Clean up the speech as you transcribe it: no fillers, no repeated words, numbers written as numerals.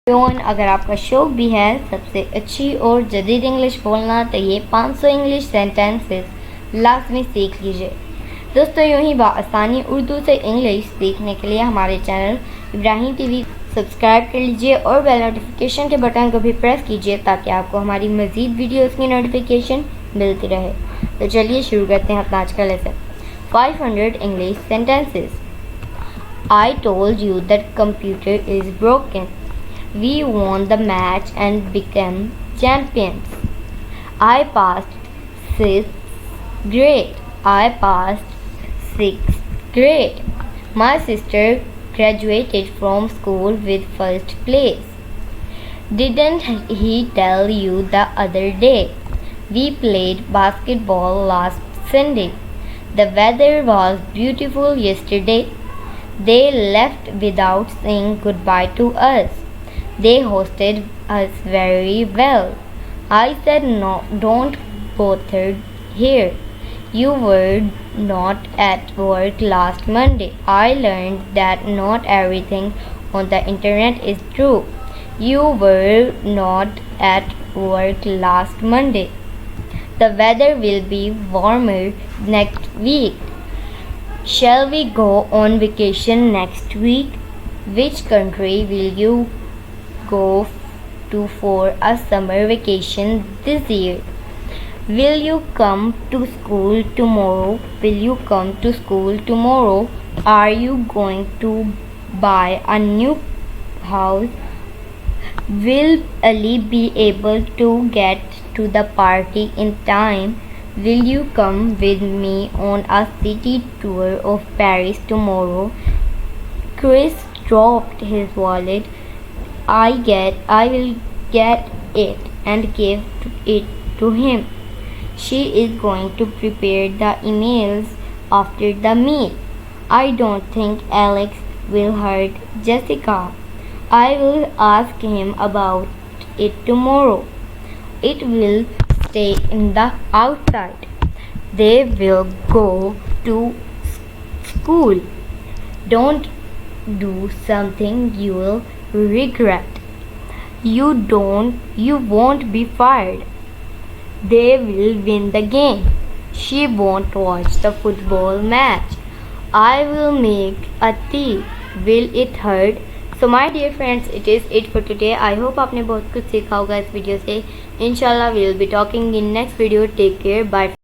अगर आपका शौक भी है सबसे अच्छी और जदीद इंग्लिश बोलना तो ये 500 इंग्लिश सेंटेंसेस लाजमी सीख लीजिए। दोस्तों यूं ही आसानी उर्दू से इंग्लिश सीखने के लिए हमारे चैनल इब्राहिम टीवी सब्सक्राइब कर लीजिए और बेल नोटिफिकेशन के बटन को भी प्रेस कीजिए ताकि आपको हमारी मज़ीद वीडियोस की नोटिफिकेशन मिलती रहे। तो चलिए शुरू करते हैं अपना आज का lesson. 500 English sentences. I told you that computer is broken. We won the match and became champions. I passed 6th grade. I passed 6th grade. My sister graduated from school with first place. Didn't he tell you the other day? We played basketball last Sunday. The weather was beautiful yesterday. They left without saying goodbye to us. They hosted us very well. I said no, don't bother here. You were not at work last Monday. I learned that not everything on the internet is true. You were not at work last Monday. The weather will be warmer next week. Shall we go on vacation next week? Which country will you go to for a summer vacation this year? Will you come to school tomorrow? Will you come to school tomorrow? Are you going to buy a new house? Will Ali be able to get to the party in time? Will you come with me on a city tour of Paris tomorrow? Chris dropped his wallet. I will get it and give it to him. She is going to prepare the emails after the meet. I don't think Alex will hurt Jessica. I will ask him about it tomorrow. It will stay in the outside. They will go to school. Don't do something you will regret. You won't be fired. They will win the game. She won't watch the football match. I will make a tea. Will it hurt? So my dear friends, it is it for today. I hope आपने बहुत कुछ सीखा होगा इस video से. Inshallah we will be talking in next video. Take care. Bye.